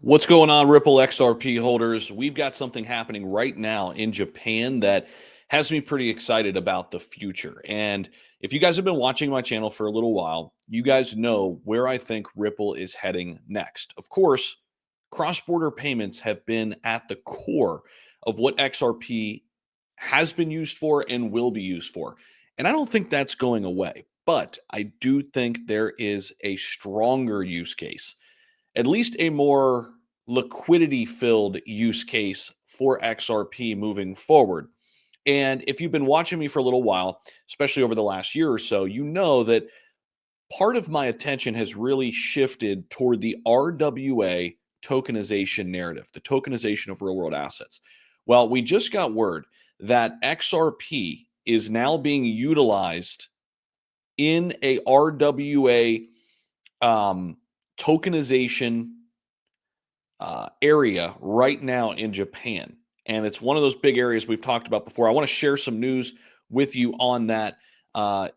What's going on, Ripple XRP holders? We've got something happening right now in Japan that has me pretty excited about the future. And if you guys have been watching my channel for a little while, you guys know where I think Ripple is heading next. Of course, cross-border payments have been at the core of what XRP has been used for and will be used for. And I don't think that's going away, but I do think there is a stronger use case, at least a more liquidity filled use case for XRP moving forward. And if you've been watching me for a little while, especially over the last year or so, you know that part of my attention has really shifted toward the RWA tokenization narrative, the tokenization of real world assets. Well, we just got word that XRP is now being utilized in a RWA tokenization area right now in Japan. And it's one of those big areas we've talked about before. I want to share some news with you on that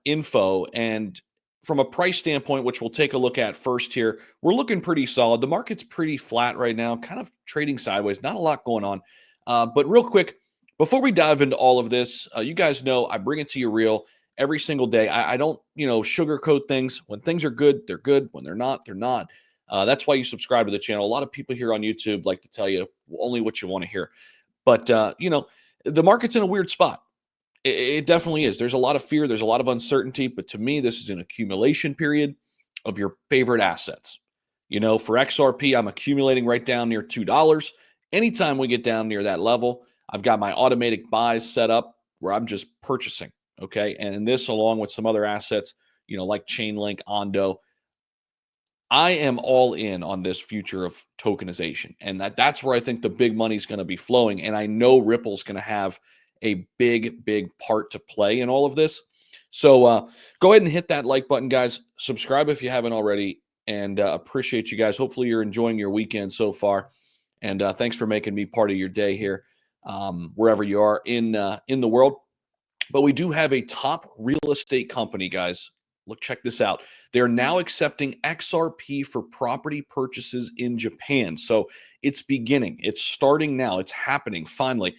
info. And from a price standpoint, which we'll take a look at first here, we're looking pretty solid. The market's pretty flat right now, kind of trading sideways, not a lot going on. But real quick, before we dive into all of this, you guys know I bring it to you real every single day. I don't, sugarcoat things. When things are good, they're good. When they're not, they're not. That's why you subscribe to the channel. A lot of people here on YouTube like to tell you only what you want to hear. But, the market's in a weird spot. It definitely is. There's a lot of fear. There's a lot of uncertainty. But to me, this is an accumulation period of your favorite assets. For XRP, I'm accumulating right down near $2. Anytime we get down near that level, I've got my automatic buys set up where I'm just purchasing. Okay. And this, along with some other assets, like Chainlink, Ondo, I am all in on this future of tokenization. And that's where I think the big money is going to be flowing. And I know Ripple's going to have a big, big part to play in all of this. So go ahead and hit that like button, guys. Subscribe if you haven't already. And appreciate you guys. Hopefully you're enjoying your weekend so far. And thanks for making me part of your day here, wherever you are in the world. But we do have a top real estate company, guys. Look, check this out. They're now accepting XRP for property purchases in Japan. So it's beginning. It's starting now. It's happening. Finally,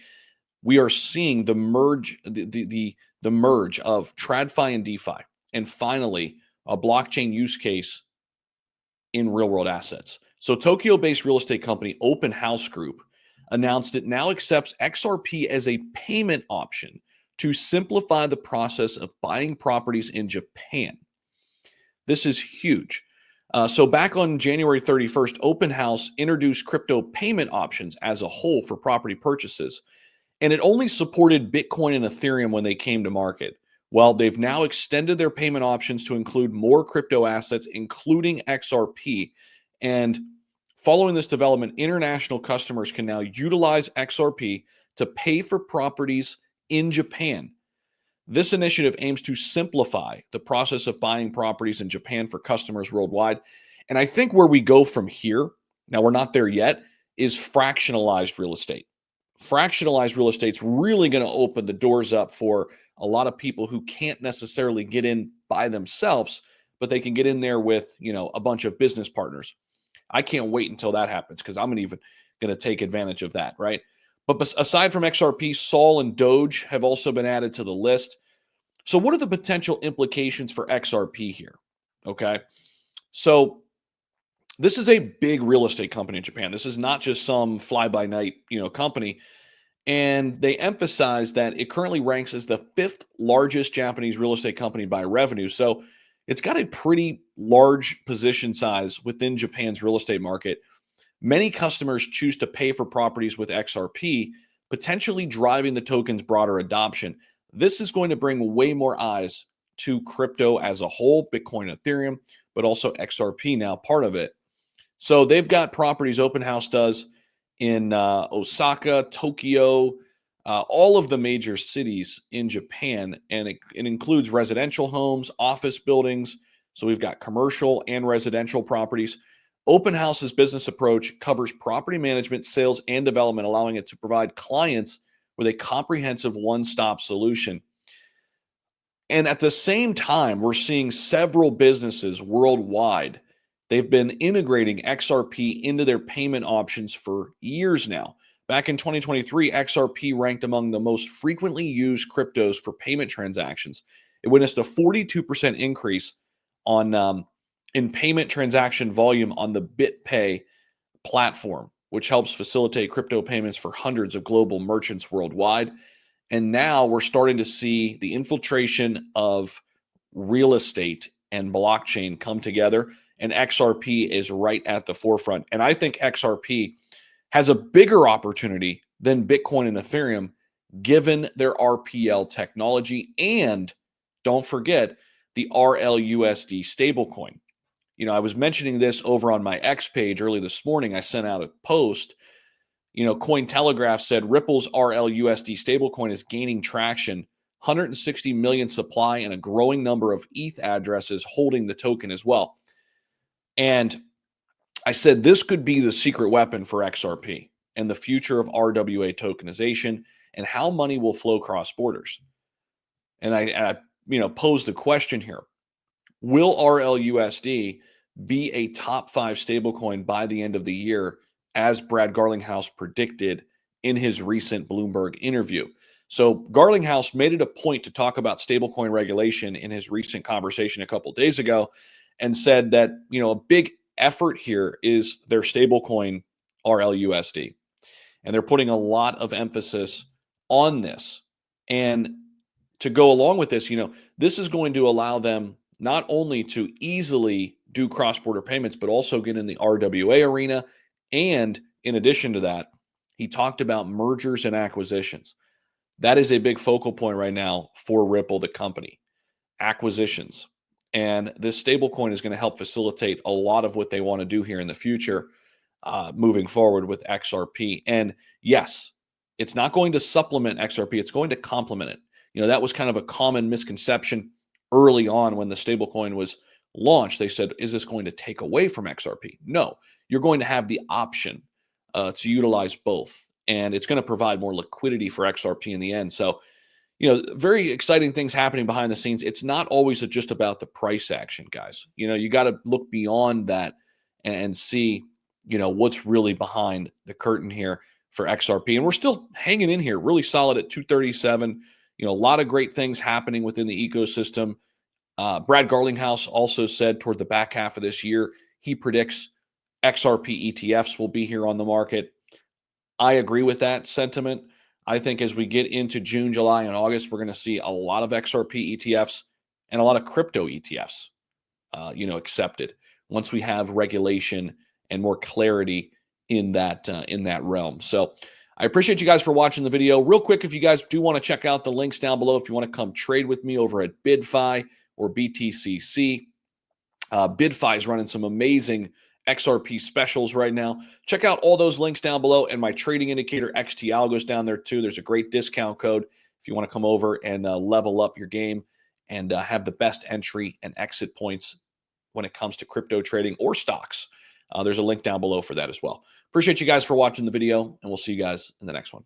we are seeing the merge, the merge of TradFi and DeFi, and finally a blockchain use case in real world assets. So Tokyo-based real estate company Open House Group announced it now accepts XRP as a payment option to simplify the process of buying properties in Japan. This is huge. So back on January 31st, Open House introduced crypto payment options as a whole for property purchases, and it only supported Bitcoin and Ethereum when they came to market. Well, they've now extended their payment options to include more crypto assets, including XRP. And following this development, international customers can now utilize XRP to pay for properties in Japan. This initiative aims to simplify the process of buying properties in Japan for customers worldwide. And I think where we go from here, now we're not there yet, is fractionalized real estate. Fractionalized real estate's really going to open the doors up for a lot of people who can't necessarily get in by themselves, but they can get in there with, a bunch of business partners. I can't wait until that happens because I'm even going to take advantage of that, right? But aside from XRP, Sol and Doge have also been added to the list. So what are the potential implications for XRP here? Okay. So this is a big real estate company in Japan. This is not just some fly-by-night, company. And they emphasize that it currently ranks as the 5th largest Japanese real estate company by revenue. So it's got a pretty large position size within Japan's real estate market. Many customers choose to pay for properties with XRP, potentially driving the token's broader adoption. This is going to bring way more eyes to crypto as a whole, Bitcoin, Ethereum, but also XRP now part of it. So they've got properties, Open House does, in Osaka, Tokyo, all of the major cities in Japan, and it includes residential homes, office buildings. So we've got commercial and residential properties. Open House's business approach covers property management, sales, and development, allowing it to provide clients with a comprehensive one-stop solution. And at the same time, we're seeing several businesses worldwide They've been integrating XRP into their payment options for years now. Back in 2023, XRP ranked among the most frequently used cryptos for payment transactions. It witnessed a 42% increase on in payment transaction volume on the BitPay platform, which helps facilitate crypto payments for hundreds of global merchants worldwide. And now we're starting to see the infiltration of real estate and blockchain come together, and XRP is right at the forefront. And I think XRP has a bigger opportunity than Bitcoin and Ethereum, given their RPL technology. And don't forget the RLUSD stablecoin. I was mentioning this over on my X page early this morning. I sent out a post. Cointelegraph said Ripple's RLUSD stablecoin is gaining traction, 160 million supply, and a growing number of ETH addresses holding the token as well. And I said this could be the secret weapon for XRP and the future of RWA tokenization and how money will flow cross borders. And I posed a question here. Will RLUSD be a top 5 stablecoin by the end of the year, as Brad Garlinghouse predicted in his recent Bloomberg interview? So Garlinghouse made it a point to talk about stablecoin regulation in his recent conversation a couple of days ago, and said that a big effort here is their stablecoin RLUSD, and they're putting a lot of emphasis on this. And to go along with this, this is going to allow them not only to easily do cross-border payments, but also get in the RWA arena. And in addition to that, he talked about mergers and acquisitions. That is a big focal point right now for Ripple, the company. Acquisitions. And this stablecoin is going to help facilitate a lot of what they want to do here in the future, moving forward with XRP. And yes, it's not going to supplement XRP. It's going to complement it. That was kind of a common misconception early on when the stablecoin was launched. They said, is this going to take away from XRP? No, you're going to have the option to utilize both. And it's going to provide more liquidity for XRP in the end. So, very exciting things happening behind the scenes. It's not always just about the price action, guys. You got to look beyond that and see, what's really behind the curtain here for XRP. And we're still hanging in here really solid at 237. A lot of great things happening within the ecosystem. Brad Garlinghouse also said toward the back half of this year, he predicts XRP ETFs will be here on the market. I agree with that sentiment. I think as we get into June, July, and August, we're going to see a lot of XRP ETFs and a lot of crypto ETFs, accepted once we have regulation and more clarity in that realm. So I appreciate you guys for watching the video. Real quick, if you guys do want to check out the links down below, if you want to come trade with me over at BidFi or BTCC, BidFi is running some amazing XRP specials right now. Check out all those links down below, and my trading indicator XT Algo's down there too. There's a great discount code if you want to come over and level up your game and have the best entry and exit points when it comes to crypto trading or stocks. There's a link down below for that as well. Appreciate you guys for watching the video, and we'll see you guys in the next one.